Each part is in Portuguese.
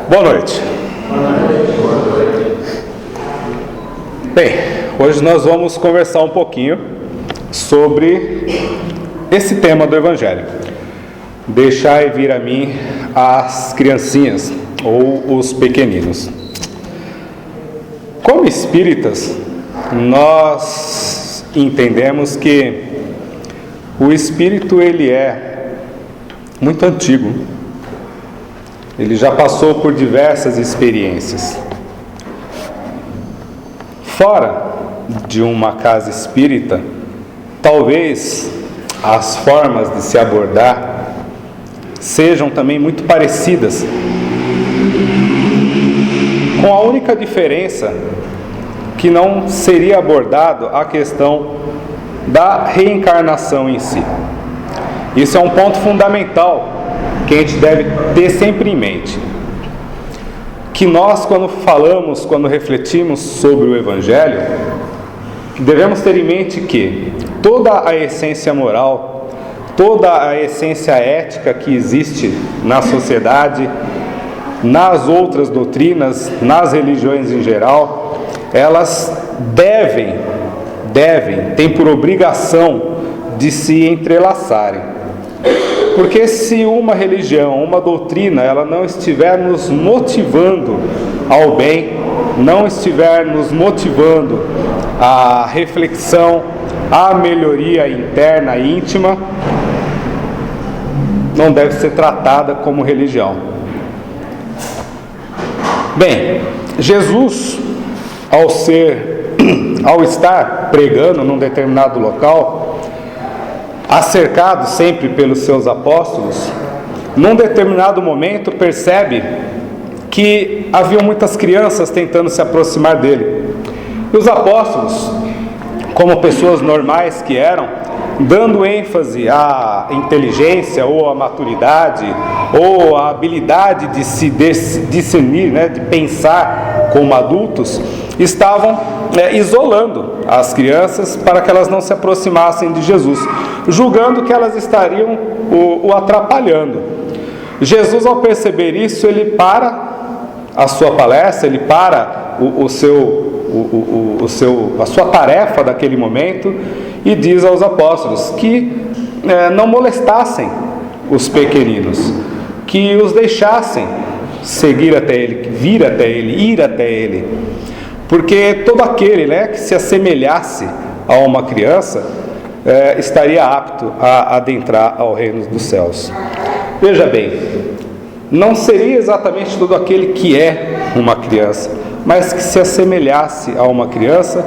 Boa noite. Bem, hoje nós vamos conversar um pouquinho sobre esse tema do Evangelho. Deixai vir a mim as criancinhas ou os pequeninos. Como espíritas, nós entendemos que o espírito ele é muito antigo. Ele já passou por diversas experiências. Fora de uma casa espírita, talvez as formas de se abordar sejam também muito parecidas, com a única diferença que não seria abordado a questão da reencarnação em si. Isso é um ponto fundamental que a gente deve ter sempre em mente. Que nós, quando refletimos sobre o Evangelho, devemos ter em mente que toda a essência moral, toda a essência ética que existe na sociedade, nas outras doutrinas, nas religiões em geral, elas têm por obrigação de se entrelaçarem. Porque se uma religião, uma doutrina, ela não estiver nos motivando ao bem, não estiver nos motivando à reflexão, à melhoria interna e íntima, não deve ser tratada como religião. Bem, Jesus, ao estar pregando num determinado local, acercado sempre pelos seus apóstolos, num determinado momento percebe que havia muitas crianças tentando se aproximar dele. E os apóstolos, como pessoas normais que eram, dando ênfase à inteligência ou à maturidade ou à habilidade de se discernir, de pensar como adultos, estavam isolando as crianças para que elas não se aproximassem de Jesus, julgando que elas estariam o atrapalhando. Jesus, ao perceber isso, ele para a sua palestra, ele para a sua tarefa daquele momento e diz aos apóstolos que não molestassem os pequeninos, que os deixassem seguir até ele, vir até ele, ir até ele, porque todo aquele que se assemelhasse a uma criança estaria apto a adentrar ao reino dos céus. Veja bem, não seria exatamente todo aquele que é uma criança, mas que se assemelhasse a uma criança,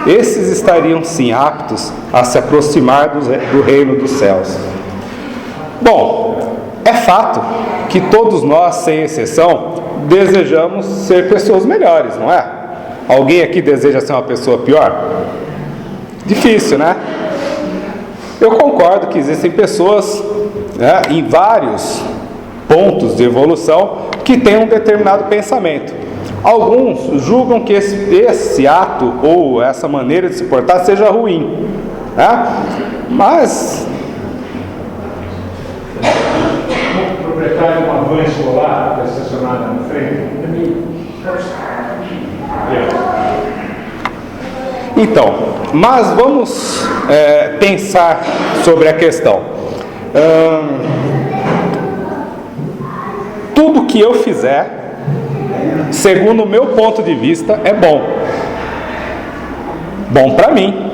esses estariam sim aptos a se aproximar do reino dos céus. Bom, é fato que todos nós, sem exceção, desejamos ser pessoas melhores, não é? Alguém aqui deseja ser uma pessoa pior? Difícil, né? Eu concordo que existem pessoas em vários pontos de evolução que têm um determinado pensamento. Alguns julgam que esse ato ou essa maneira de se portar seja ruim, mas o proprietário de uma van escolar está estacionada na frente. Então, mas vamos pensar sobre a questão. Tudo que eu fizer, segundo o meu ponto de vista, é bom. Bom para mim.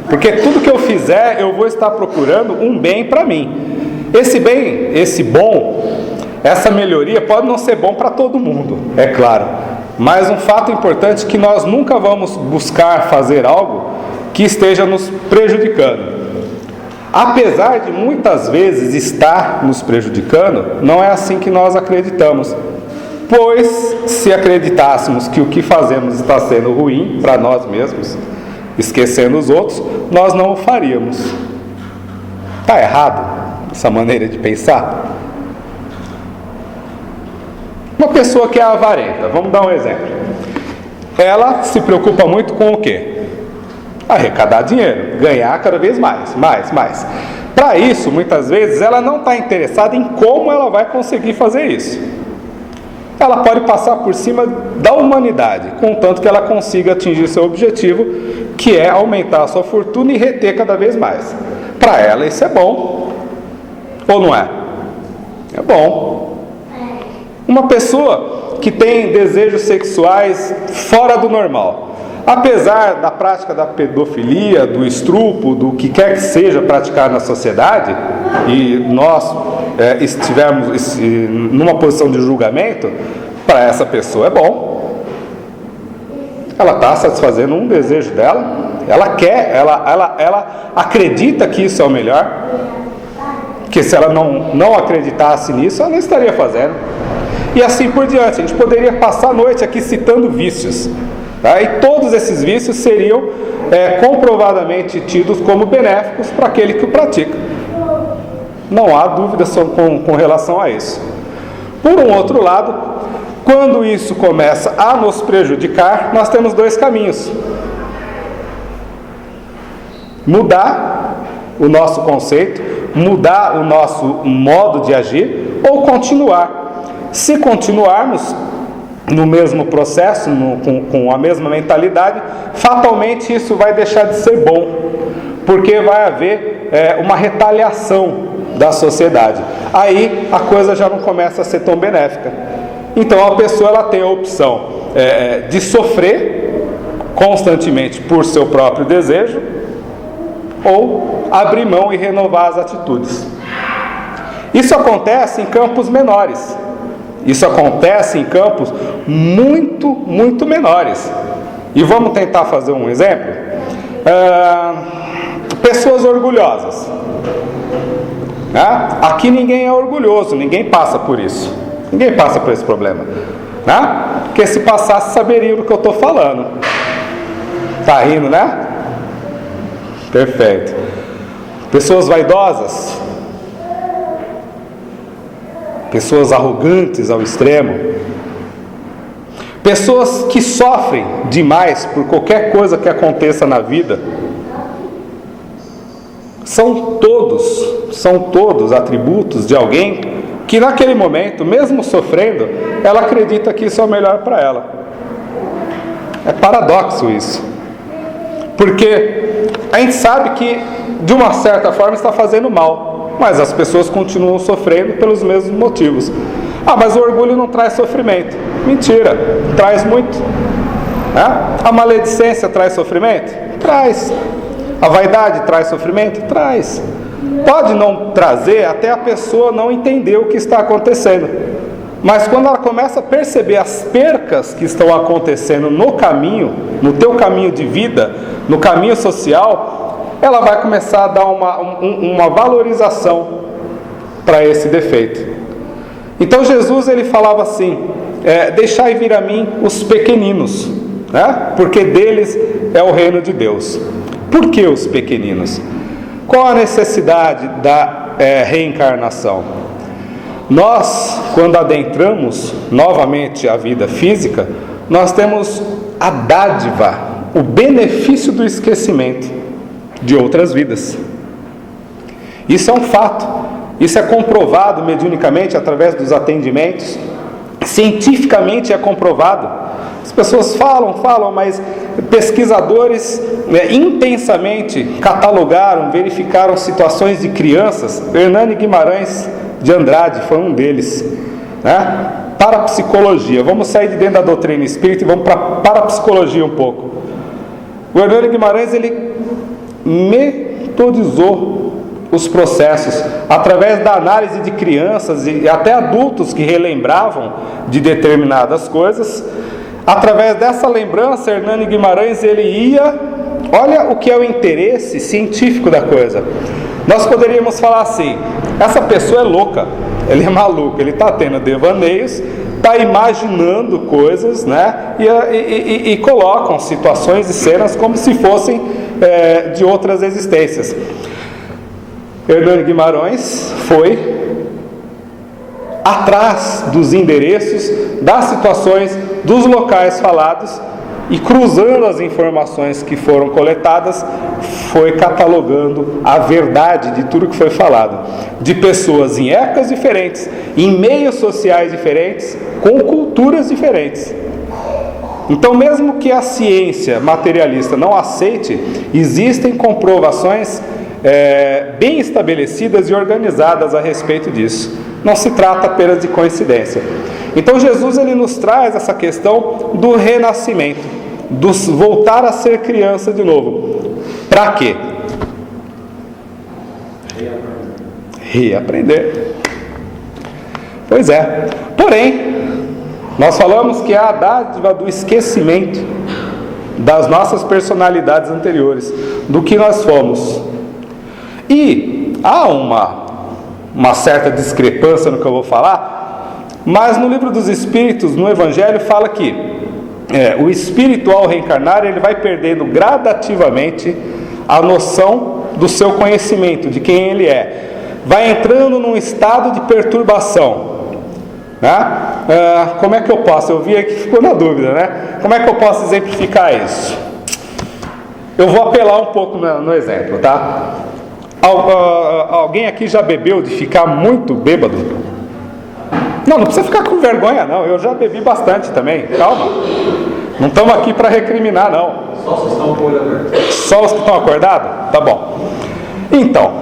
Porque tudo que eu fizer, eu vou estar procurando um bem para mim. Esse bem, esse bom, essa melhoria pode não ser bom para todo mundo, é claro. Mas um fato importante é que nós nunca vamos buscar fazer algo que esteja nos prejudicando. Apesar de muitas vezes estar nos prejudicando, não é assim que nós acreditamos. Pois, se acreditássemos que o que fazemos está sendo ruim para nós mesmos, esquecendo os outros, nós não o faríamos. Está errado essa maneira de pensar? Uma pessoa que é avarenta, vamos dar um exemplo. Ela se preocupa muito com o quê? Arrecadar dinheiro, ganhar cada vez mais. Para isso, muitas vezes, ela não está interessada em como ela vai conseguir fazer isso. ela pode passar por cima da humanidade, contanto que ela consiga atingir seu objetivo, que é aumentar a sua fortuna e reter cada vez mais. Para ela isso é bom, ou não é? É bom. Uma pessoa que tem desejos sexuais fora do normal, apesar da prática da pedofilia, do estupro, do que quer que seja praticado na sociedade, e nós estivermos numa posição de julgamento, para essa pessoa é bom. Ela está satisfazendo um desejo dela, ela quer, ela acredita que isso é o melhor, porque se ela não acreditasse nisso, ela não estaria fazendo. E assim por diante. A gente poderia passar a noite aqui citando vícios, tá? E todos esses vícios seriam comprovadamente tidos como benéficos para aquele que o pratica. Não há dúvida com relação a isso. Por um outro lado, quando isso começa a nos prejudicar, nós temos dois caminhos: mudar o nosso conceito, mudar o nosso modo de agir, ou continuar. Se continuarmos no mesmo processo, com a mesma mentalidade, fatalmente isso vai deixar de ser bom, porque vai haver uma retaliação da sociedade. Aí a coisa já não começa a ser tão benéfica. Então a pessoa ela tem a opção de sofrer constantemente por seu próprio desejo, ou abrir mão e renovar as atitudes. Isso acontece em campos menores. Isso acontece em campos muito, muito menores. E vamos tentar fazer um exemplo. Pessoas orgulhosas. Aqui ninguém é orgulhoso, ninguém passa por isso. Ninguém passa por esse problema. Porque se passasse, saberia do que eu estou falando. Tá rindo, né? Perfeito. Pessoas vaidosas. Pessoas arrogantes ao extremo, pessoas que sofrem demais por qualquer coisa que aconteça na vida, são todos atributos de alguém que naquele momento, mesmo sofrendo, ela acredita que isso é o melhor para ela. É paradoxo isso, porque a gente sabe que de uma certa forma está fazendo mal, mas as pessoas continuam sofrendo pelos mesmos motivos. Mas o orgulho não traz sofrimento. Mentira, traz muito. A maledicência traz sofrimento? Traz. A vaidade traz sofrimento? Traz. Pode não trazer até a pessoa não entender o que está acontecendo. Mas quando ela começa a perceber as percas que estão acontecendo no caminho, no teu caminho de vida, no caminho social, ela vai começar a dar uma valorização para esse defeito. Então Jesus ele falava assim: deixai vir a mim os pequeninos, porque deles é o reino de Deus. Por que os pequeninos? Qual a necessidade da reencarnação? Nós, quando adentramos novamente a vida física, nós temos a dádiva, o benefício do esquecimento de outras vidas. Isso é um fato. Isso é comprovado mediunicamente através dos atendimentos. Cientificamente é comprovado. As pessoas falam, mas pesquisadores intensamente catalogaram, verificaram situações de crianças. Hernani Guimarães de Andrade foi um deles. Parapsicologia. Vamos sair de dentro da doutrina espírita e vamos para a parapsicologia um pouco. O Hernani Guimarães ele metodizou os processos através da análise de crianças e até adultos que relembravam de determinadas coisas. Através dessa lembrança, Hernani Guimarães ele ia, olha o que é o interesse científico da coisa. Nós poderíamos falar assim: essa pessoa é louca, ele é maluco, ele está tendo devaneios, está imaginando coisas, e colocam situações e cenas como se fossem de outras existências. Hernani Guimarães foi atrás dos endereços, das situações, dos locais falados, e, cruzando as informações que foram coletadas, foi catalogando a verdade de tudo que foi falado, de pessoas em épocas diferentes, em meios sociais diferentes, com culturas diferentes. Então, mesmo que a ciência materialista não aceite, existem comprovações bem estabelecidas e organizadas a respeito disso. Não se trata apenas de coincidência. Então Jesus ele nos traz essa questão do renascimento, do voltar a ser criança de novo. Para quê? Reaprender. Pois é. Porém, nós falamos que é a dádiva do esquecimento das nossas personalidades anteriores, do que nós fomos. E há uma certa discrepância no que eu vou falar, mas no livro dos Espíritos, no Evangelho, fala que o espírito, ao reencarnar, ele vai perdendo gradativamente a noção do seu conhecimento, de quem ele é. Vai entrando num estado de perturbação. Né? Como é que eu posso? Eu vi aqui, ficou na dúvida, né? Como é que eu posso exemplificar isso? Eu vou apelar um pouco no exemplo, tá? Alguém aqui já bebeu de ficar muito bêbado? Não precisa ficar com vergonha, não. Eu já bebi bastante também. Calma. Não estamos aqui para recriminar, não. Só os que estão acordados. Só os que estão acordados? Tá bom. Então,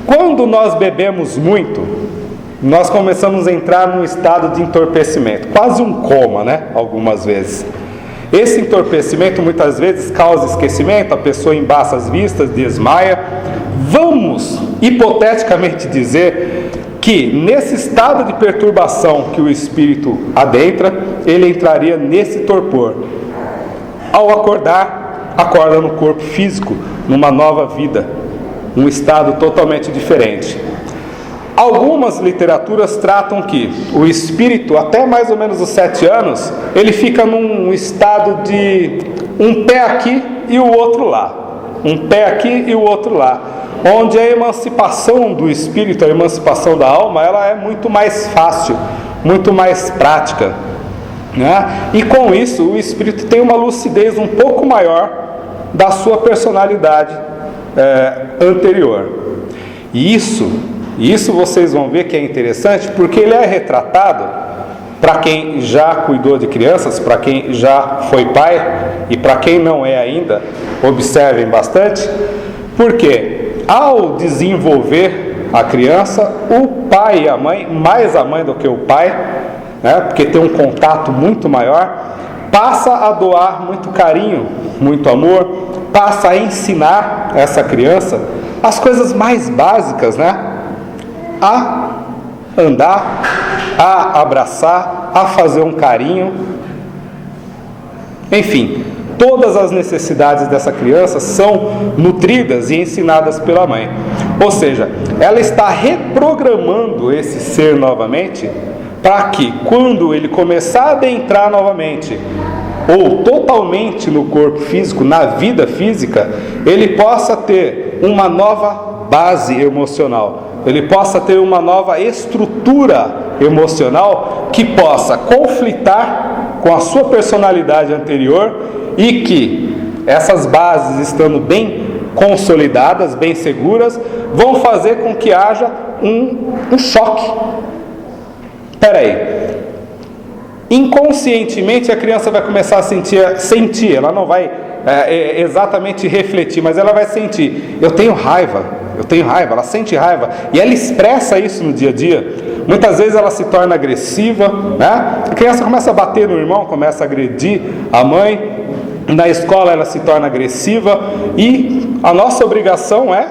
quando nós bebemos muito, nós começamos a entrar num estado de entorpecimento, quase um coma, né? Algumas vezes. Esse entorpecimento muitas vezes causa esquecimento, a pessoa embaça as vistas, desmaia. Vamos, hipoteticamente, dizer que nesse estado de perturbação que o espírito adentra, ele entraria nesse torpor. Ao acordar, acorda no corpo físico, numa nova vida, um estado totalmente diferente. Algumas literaturas tratam que o espírito, até mais ou menos os 7 anos, ele fica num estado de um pé aqui e o outro lá. Um pé aqui e o outro lá. Onde a emancipação do espírito, a emancipação da alma, ela é muito mais fácil, muito mais prática. Né? E com isso, o espírito tem uma lucidez um pouco maior da sua personalidade anterior. E isso vocês vão ver que é interessante, porque ele é retratado para quem já cuidou de crianças, para quem já foi pai e para quem não é ainda, observem bastante, porque ao desenvolver a criança, o pai e a mãe, mais a mãe do que o pai, né, porque tem um contato muito maior, passa a doar muito carinho, muito amor, passa a ensinar essa criança as coisas mais básicas, né? A andar, a abraçar, a fazer um carinho, enfim, todas as necessidades dessa criança são nutridas e ensinadas pela mãe. Ou seja, ela está reprogramando esse ser novamente, para que quando ele começar a adentrar novamente, ou totalmente no corpo físico, na vida física, ele possa ter uma nova base emocional, ele possa ter uma nova estrutura emocional que possa conflitar com a sua personalidade anterior e que essas bases, estando bem consolidadas, bem seguras, vão fazer com que haja um choque. Espera aí. Inconscientemente a criança vai começar a sentir, ela não vai exatamente refletir, mas ela vai sentir, eu tenho raiva, ela sente raiva, e ela expressa isso no dia a dia. Muitas vezes ela se torna agressiva, né? A criança começa a bater no irmão, começa a agredir a mãe, na escola ela se torna agressiva, e a nossa obrigação é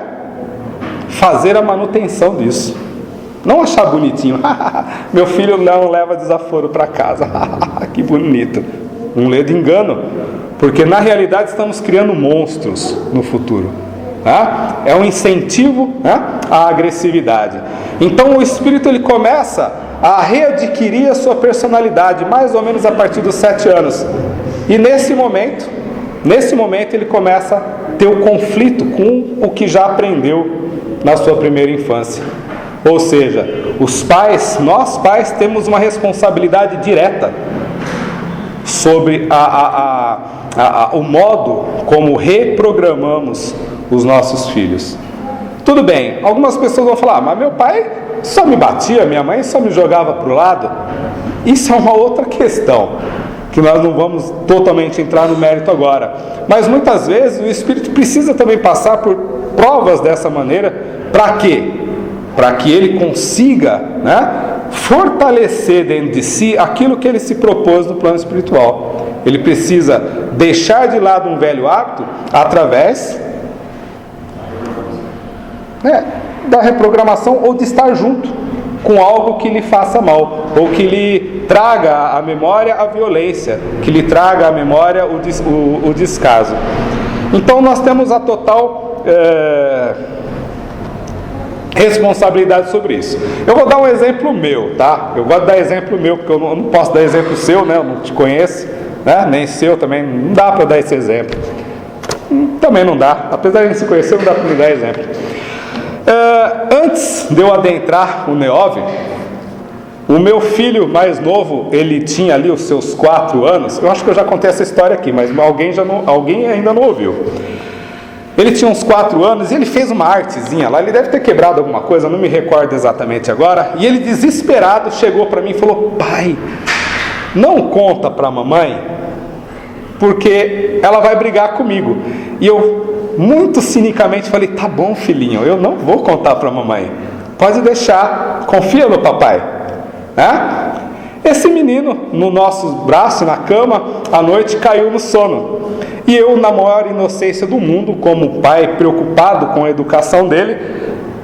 fazer a manutenção disso. Não achar bonitinho, meu filho não leva desaforo para casa, que bonito. Um ledo engano, porque na realidade estamos criando monstros no futuro. Tá? É um incentivo, né, à agressividade. Então o espírito ele começa a readquirir a sua personalidade, mais ou menos a partir dos 7 anos. E nesse momento ele começa a ter o conflito com o que já aprendeu na sua primeira infância. Ou seja, nós pais temos uma responsabilidade direta sobre o modo como reprogramamos os nossos filhos. Tudo bem, algumas pessoas vão falar, mas meu pai só me batia, minha mãe só me jogava para o lado. Isso é uma outra questão, que nós não vamos totalmente entrar no mérito agora. Mas muitas vezes o Espírito precisa também passar por provas dessa maneira. Para quê? Para que ele consiga, fortalecer dentro de si aquilo que ele se propôs no plano espiritual. Ele precisa deixar de lado um velho hábito através da reprogramação, ou de estar junto com algo que lhe faça mal, ou que lhe traga à memória a violência, que lhe traga à memória o descaso. Então nós temos a total responsabilidade sobre isso. Eu vou dar um exemplo meu, tá? Eu gosto de dar exemplo meu, porque eu não posso dar exemplo seu, né? Eu não te conheço, nem seu também, não dá para dar esse exemplo. Também não dá, apesar de a gente se conhecer, não dá para me dar exemplo. Antes de eu adentrar o Neov, o meu filho mais novo, ele tinha ali os seus 4 anos. Eu acho que eu já contei essa história aqui, mas alguém ainda não ouviu. Ele tinha uns 4 anos e ele fez uma artezinha lá. Ele deve ter quebrado alguma coisa, não me recordo exatamente agora. E ele, desesperado, chegou para mim e falou: pai, não conta para a mamãe, porque ela vai brigar comigo. E eu, muito cinicamente, falei: tá bom, filhinho, eu não vou contar para a mamãe, pode deixar, confia no papai. Esse menino, no nosso braço, na cama, à noite caiu no sono. E eu, na maior inocência do mundo, como pai preocupado com a educação dele,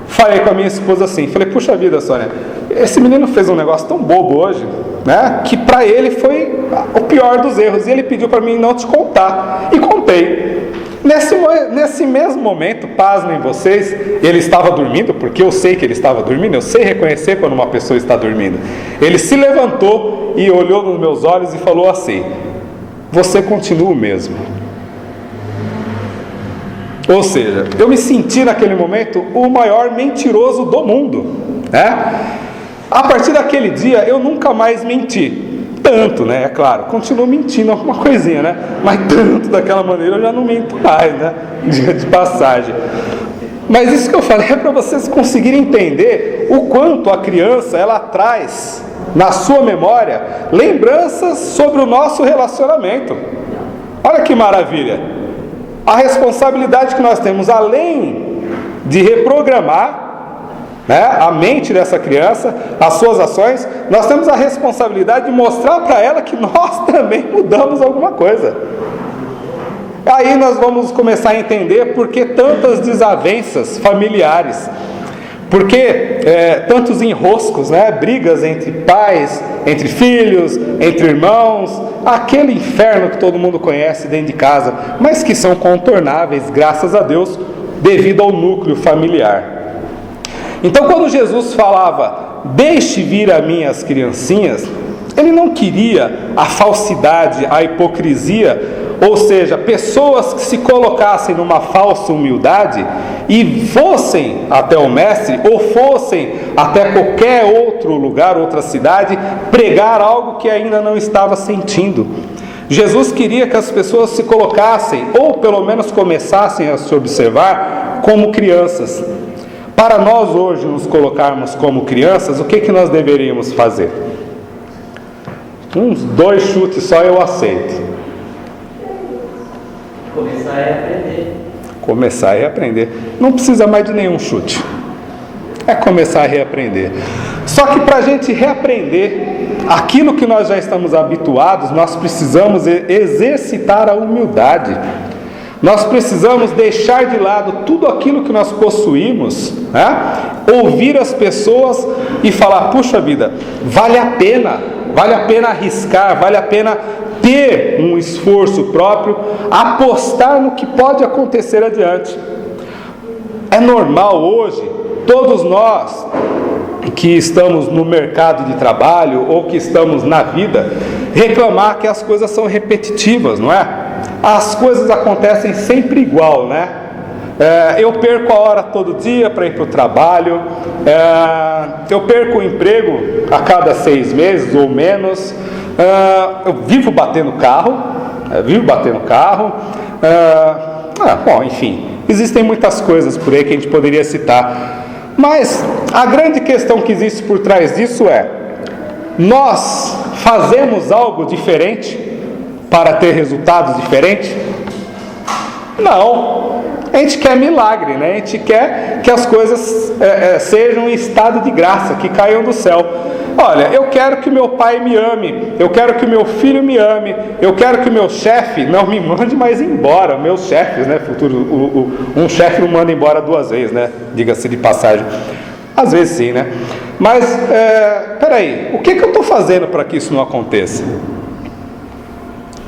falei com a minha esposa assim, falei: puxa vida, Sônia, esse menino fez um negócio tão bobo hoje, que para ele foi o pior dos erros, e ele pediu para mim não te contar, e contei. Nesse mesmo momento, pasmem vocês, ele estava dormindo, porque eu sei que ele estava dormindo, eu sei reconhecer quando uma pessoa está dormindo. Ele se levantou e olhou nos meus olhos e falou assim: você continua o mesmo. Ou seja, eu me senti naquele momento o maior mentiroso do mundo. A partir daquele dia eu nunca mais menti. Tanto, é claro, continuo mentindo alguma coisinha, mas tanto daquela maneira eu já não minto mais, dia de passagem. Mas isso que eu falei é para vocês conseguirem entender o quanto a criança, ela traz na sua memória lembranças sobre o nosso relacionamento. Olha que maravilha! A responsabilidade que nós temos, além de reprogramar a mente dessa criança, as suas ações, nós temos a responsabilidade de mostrar para ela que nós também mudamos alguma coisa. Aí nós vamos começar a entender por que tantas desavenças familiares, por que tantos enroscos, brigas entre pais, entre filhos, entre irmãos, aquele inferno que todo mundo conhece dentro de casa, mas que são contornáveis, graças a Deus, devido ao núcleo familiar. Então, quando Jesus falava: deixe vir a mim as criancinhas, ele não queria a falsidade, a hipocrisia, ou seja, pessoas que se colocassem numa falsa humildade e fossem até o mestre, ou fossem até qualquer outro lugar, outra cidade, pregar algo que ainda não estava sentindo. Jesus queria que as pessoas se colocassem, ou pelo menos começassem a se observar como crianças. Para nós hoje nos colocarmos como crianças, o que nós deveríamos fazer? Uns 2 chutes só eu aceito. Começar a aprender. Começar a reaprender. Não precisa mais de nenhum chute. É começar a reaprender. Só que para a gente reaprender aquilo que nós já estamos habituados, nós precisamos exercitar a humildade. Nós precisamos deixar de lado tudo aquilo que nós possuímos, ouvir as pessoas e falar: puxa vida, vale a pena arriscar, vale a pena ter um esforço próprio, apostar no que pode acontecer adiante. É normal hoje, todos nós que estamos no mercado de trabalho ou que estamos na vida, reclamar que as coisas são repetitivas, não é? As coisas acontecem sempre igual, eu perco a hora todo dia para ir para o trabalho, eu perco o emprego a cada 6 meses ou menos, Eu vivo batendo carro. Bom, enfim, existem muitas coisas por aí que a gente poderia citar. Mas a grande questão que existe por trás disso é: nós fazemos algo diferente para ter resultados diferentes? Não. A gente quer milagre, né? A gente quer que as coisas sejam em estado de graça, que caiam do céu. Olha, eu quero que meu pai me ame, eu quero que meu filho me ame, eu quero que o meu chefe não me mande mais embora. Meus chefes, né? Um chefe não manda embora 2 vezes, né? Diga-se de passagem. Às vezes sim, né? Mas, peraí, o que eu estou fazendo para que isso não aconteça?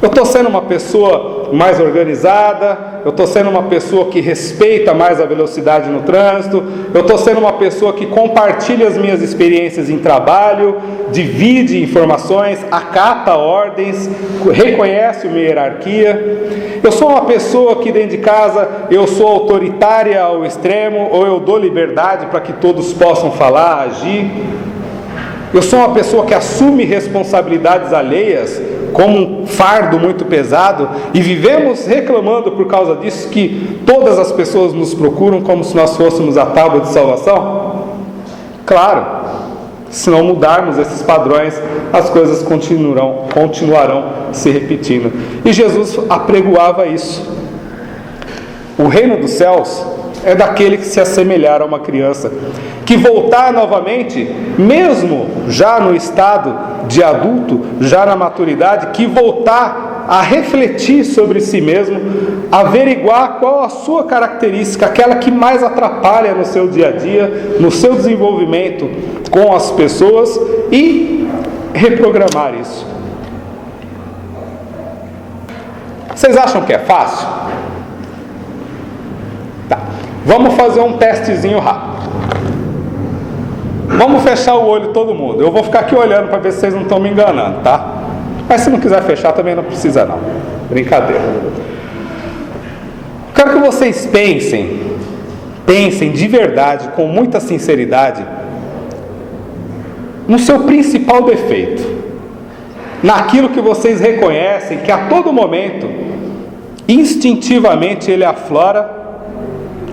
Eu estou sendo uma pessoa mais organizada, eu estou sendo uma pessoa que respeita mais a velocidade no trânsito, eu estou sendo uma pessoa que compartilha as minhas experiências em trabalho, divide informações, acata ordens, reconhece uma hierarquia. Eu sou uma pessoa que dentro de casa eu sou autoritária ao extremo, ou eu dou liberdade para que todos possam falar, agir. Eu sou uma pessoa que assume responsabilidades alheias como um fardo muito pesado, e vivemos reclamando por causa disso que todas as pessoas nos procuram como se nós fôssemos a tábua de salvação? Claro, se não mudarmos esses padrões, as coisas continuarão se repetindo. E Jesus apregoava isso. O reino dos céus é daquele que se assemelhar a uma criança, que voltar novamente, mesmo já no estado de adulto, já na maturidade, que voltar a refletir sobre si mesmo, averiguar qual a sua característica, aquela que mais atrapalha no seu dia a dia, no seu desenvolvimento com as pessoas, e reprogramar isso. Vocês acham que é fácil? Tá. Vamos fazer um testezinho rápido. Vamos fechar o olho todo mundo. Eu vou ficar aqui olhando para ver se vocês não estão me enganando, tá? Mas se não quiser fechar também não precisa não. Brincadeira. Quero que vocês pensem de verdade, com muita sinceridade, no seu principal defeito, naquilo que vocês reconhecem que a todo momento, instintivamente ele aflora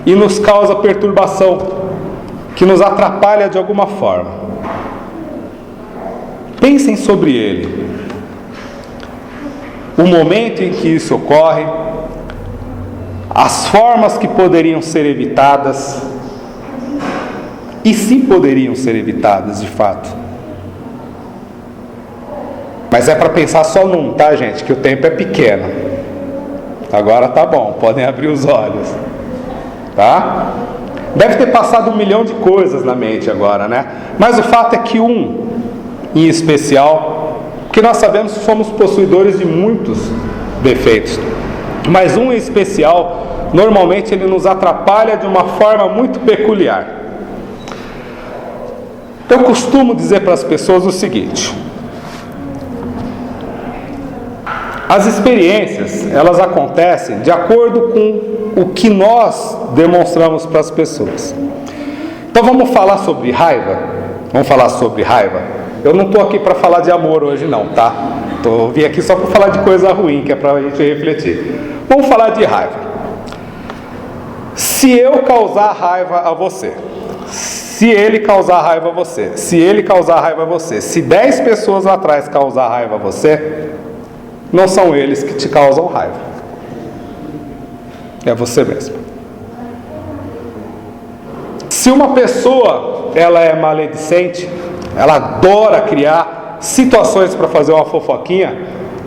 e nos causa perturbação, que nos atrapalha de alguma forma. Pensem sobre ele, o momento em que isso ocorre, as formas que poderiam ser evitadas, e se poderiam ser evitadas de fato. Mas é para pensar só num, tá, gente? Que o tempo é pequeno. Agora tá bom, podem abrir os olhos, tá? Deve ter passado 1 milhão de coisas na mente agora, né? Mas o fato é que um, em especial, que nós sabemos que somos possuidores de muitos defeitos, mas um em especial, normalmente ele nos atrapalha de uma forma muito peculiar. Eu costumo dizer para as pessoas o seguinte: as experiências, elas acontecem de acordo com o que nós demonstramos para as pessoas. Então vamos falar sobre raiva? Vamos falar sobre raiva? Eu não estou aqui para falar de amor hoje não, tá? Vim aqui só para falar de coisa ruim, que é para a gente refletir. Vamos falar de raiva. Se eu causar raiva a você, se ele causar raiva a você, se ele causar raiva a você, se 10 pessoas lá atrás causar raiva a você, não são eles que te causam raiva, é você mesmo. Se uma pessoa ela é maledicente, ela adora criar situações para fazer uma fofoquinha,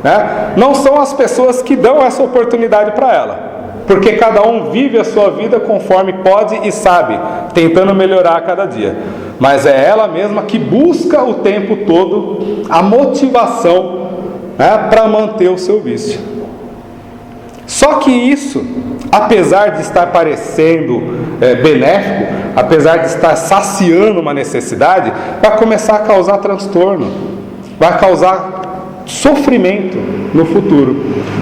né? Não são as pessoas que dão essa oportunidade para ela, porque cada um vive a sua vida conforme pode e sabe, tentando melhorar a cada dia. Mas é ela mesma que busca o tempo todo a motivação, né, para manter o seu vício. Só que isso, apesar de estar parecendo benéfico, apesar de estar saciando uma necessidade, vai começar a causar transtorno, vai causar sofrimento no futuro.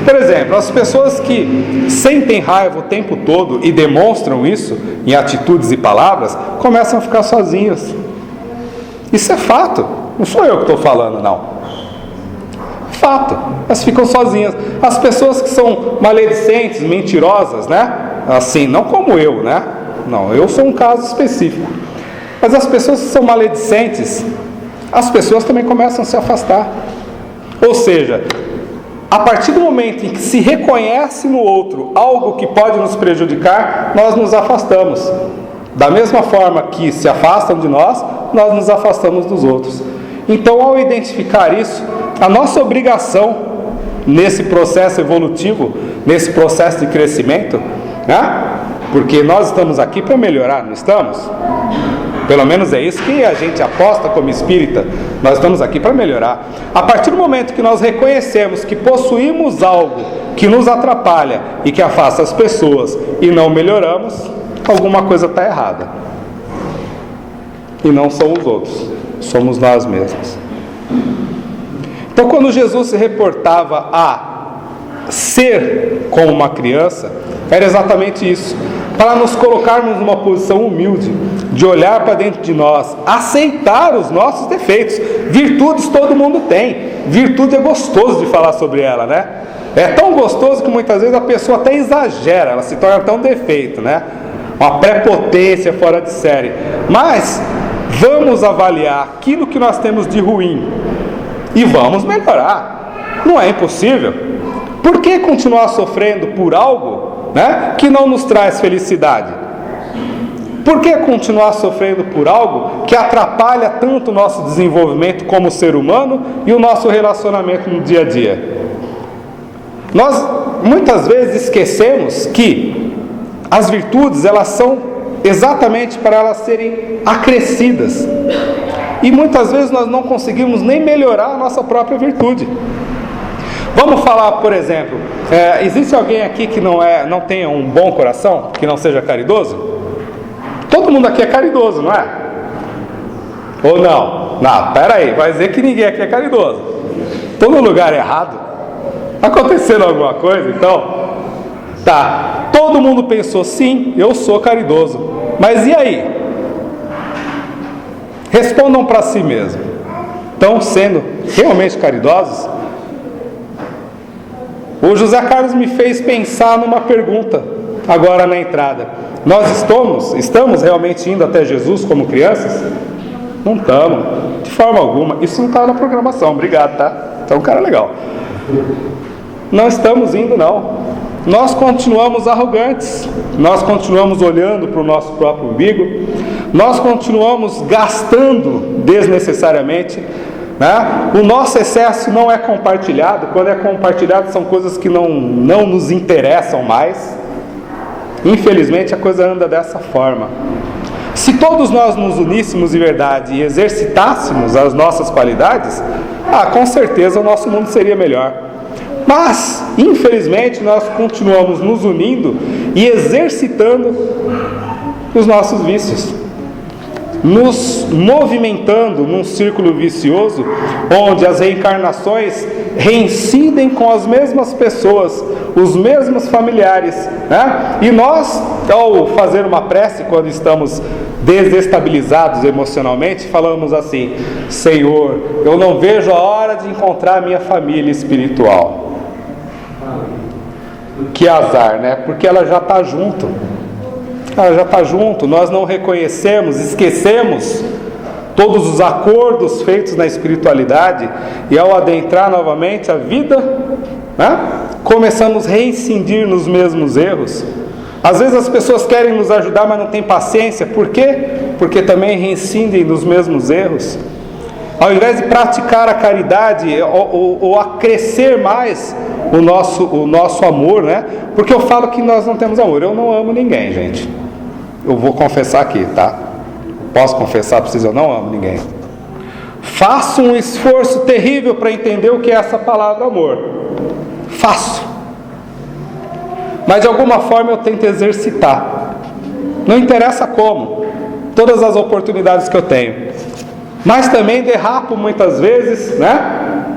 Por exemplo, as pessoas que sentem raiva o tempo todo e demonstram isso em atitudes e palavras, começam a ficar sozinhas. Isso é fato, não sou eu que estou falando não. Fato, elas ficam sozinhas. As pessoas que são maledicentes, mentirosas, né? Assim, não como eu, né? Não, eu sou um caso específico. Mas as pessoas que são maledicentes, as pessoas também começam a se afastar. Ou seja, a partir do momento em que se reconhece no outro algo que pode nos prejudicar, nós nos afastamos. Da mesma forma que se afastam de nós, nós nos afastamos dos outros. Então, ao identificar isso, a nossa obrigação nesse processo evolutivo, nesse processo de crescimento, né? Porque nós estamos aqui para melhorar, não estamos? Pelo menos é isso que a gente aposta como espírita. Nós estamos aqui para melhorar. A partir do momento que nós reconhecemos que possuímos algo que nos atrapalha e que afasta as pessoas e não melhoramos, alguma coisa está errada. E não são os outros, somos nós mesmos. Então, quando Jesus se reportava a ser como uma criança, era exatamente isso, para nos colocarmos numa posição humilde, de olhar para dentro de nós, aceitar os nossos defeitos. Virtudes todo mundo tem, virtude é gostoso de falar sobre ela, né? É tão gostoso que muitas vezes a pessoa até exagera, ela se torna tão defeito, né? Uma prepotência fora de série. Mas vamos avaliar aquilo que nós temos de ruim e vamos melhorar. Não é impossível. Por que continuar sofrendo por algo, né, que não nos traz felicidade? Por que continuar sofrendo por algo que atrapalha tanto o nosso desenvolvimento como ser humano e o nosso relacionamento no dia a dia? Nós muitas vezes esquecemos que as virtudes, elas são exatamente para elas serem acrescidas. E muitas vezes nós não conseguimos nem melhorar a nossa própria virtude. Vamos falar, por exemplo, existe alguém aqui que não tenha um bom coração, que não seja caridoso? Todo mundo aqui é caridoso, não é? Ou não? Não, peraí, vai dizer que ninguém aqui é caridoso. Estou no lugar errado? Está acontecendo alguma coisa, então? Tá, todo mundo pensou, sim, eu sou caridoso. Mas e aí? Respondam para si mesmo. Estão sendo realmente caridosos? O José Carlos me fez pensar numa pergunta agora na entrada. Nós estamos realmente indo até Jesus como crianças? Não estamos, de forma alguma. Isso não está na programação, obrigado, tá? Então, um cara legal. Não estamos indo, não. Nós continuamos arrogantes, nós continuamos olhando para o nosso próprio umbigo, nós continuamos gastando desnecessariamente, né? O nosso excesso não é compartilhado. Quando é compartilhado são coisas que não nos interessam mais. Infelizmente a coisa anda dessa forma. Se todos nós nos uníssemos de verdade e exercitássemos as nossas qualidades, com certeza o nosso mundo seria melhor. Mas, infelizmente, nós continuamos nos unindo e exercitando os nossos vícios, nos movimentando num círculo vicioso, onde as reencarnações reincidem com as mesmas pessoas, os mesmos familiares, né? E nós, ao fazer uma prece, quando estamos desestabilizados emocionalmente, falamos assim: Senhor, eu não vejo a hora de encontrar a minha família espiritual. Que azar, né? Porque ela já está junto. Ela já está junto. Nós não reconhecemos, esquecemos todos os acordos feitos na espiritualidade, e ao adentrar novamente a vida, né, começamos a reincidir nos mesmos erros. Às vezes as pessoas querem nos ajudar, mas não têm paciência. Por quê? Porque também reincidem nos mesmos erros. Ao invés de praticar a caridade ou a crescer mais o nosso amor, né? Porque eu falo que nós não temos amor. Eu não amo ninguém, gente. Eu vou confessar aqui, tá? Posso confessar para vocês, eu não amo ninguém. Faço um esforço terrível para entender o que é essa palavra amor. Faço. Mas de alguma forma eu tento exercitar. Não interessa como. Todas as oportunidades que eu tenho. Mas também derrapo muitas vezes, né?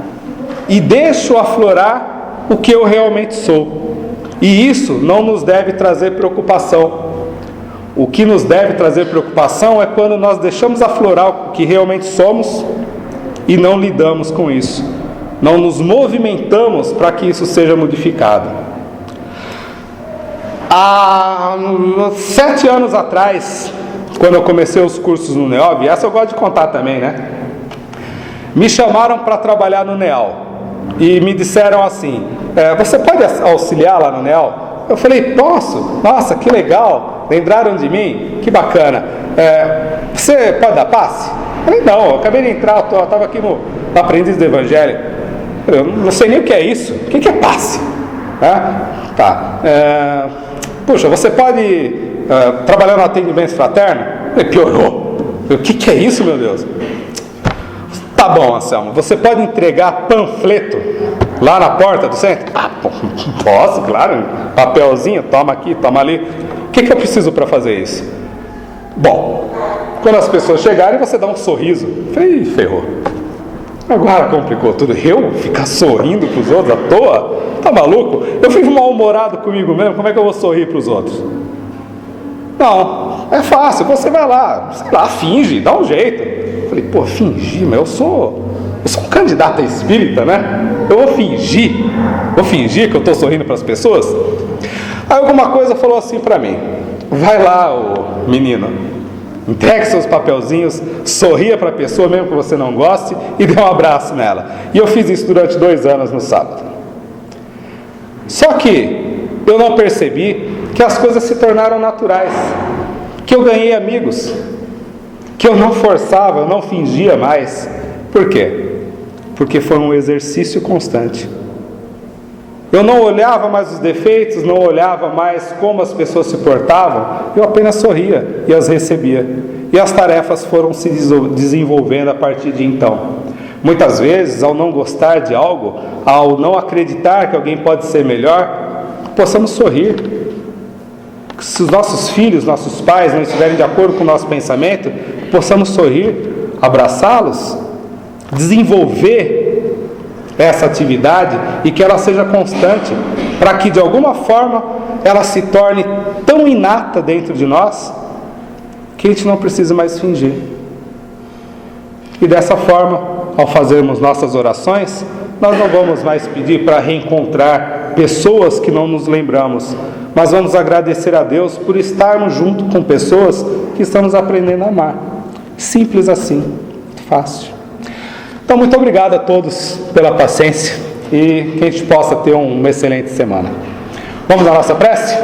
E deixo aflorar o que eu realmente sou. E isso não nos deve trazer preocupação. O que nos deve trazer preocupação é quando nós deixamos aflorar o que realmente somos e não lidamos com isso. não nos movimentamos para que isso seja modificado. Há 7 anos atrás, quando eu comecei os cursos no NEOV, essa eu gosto de contar também, né? Me chamaram para trabalhar no NEAL e me disseram assim: você pode auxiliar lá no NEAL? Eu falei: posso. Nossa, que legal, lembraram de mim, que bacana. Você pode dar passe? Eu falei: não, eu acabei de entrar, eu estava aqui no Aprendiz do Evangelho. Eu não sei nem o que é isso. O que é passe? Tá. Puxa, você pode trabalhar no atendimento fraterno? Ele piorou. O que é isso, meu Deus? Tá bom, Anselmo, você pode entregar panfleto lá na porta do centro? Posso, claro. Papelzinho, toma aqui, toma ali. O que eu preciso para fazer isso? Bom, quando as pessoas chegarem, você dá um sorriso. Falei: ferrou. Agora complicou tudo. Eu ficar sorrindo para os outros à toa? Tá maluco? Eu fico mal-humorado comigo mesmo, como é que eu vou sorrir para os outros? Não, é fácil, você vai lá, sei lá, finge, dá um jeito. Eu falei: pô, fingir, mas eu sou um candidato a espírita, né? Eu vou fingir que eu estou sorrindo para as pessoas? Aí alguma coisa falou assim para mim: vai lá, ô menino, entregue seus papelzinhos, sorria para a pessoa mesmo que você não goste e dê um abraço nela. E eu fiz isso durante 2 anos no sábado. Só que eu não percebi que as coisas se tornaram naturais, que eu ganhei amigos, que eu não forçava, eu não fingia mais. Por quê? Porque foi um exercício constante. Eu não olhava mais os defeitos, não olhava mais como as pessoas se portavam, eu apenas sorria e as recebia. E as tarefas foram se desenvolvendo a partir de então. Muitas vezes, ao não gostar de algo, ao não acreditar que alguém pode ser melhor, possamos sorrir. Se os nossos filhos, nossos pais não estiverem de acordo com o nosso pensamento, possamos sorrir, abraçá-los, desenvolver essa atividade e que ela seja constante, para que de alguma forma ela se torne tão inata dentro de nós que a gente não precise mais fingir. E dessa forma, ao fazermos nossas orações, nós não vamos mais pedir para reencontrar pessoas que não nos lembramos, mas vamos agradecer a Deus por estarmos junto com pessoas que estamos aprendendo a amar. Simples assim, fácil. Então, muito obrigado a todos pela paciência e que a gente possa ter uma excelente semana. Vamos à nossa prece?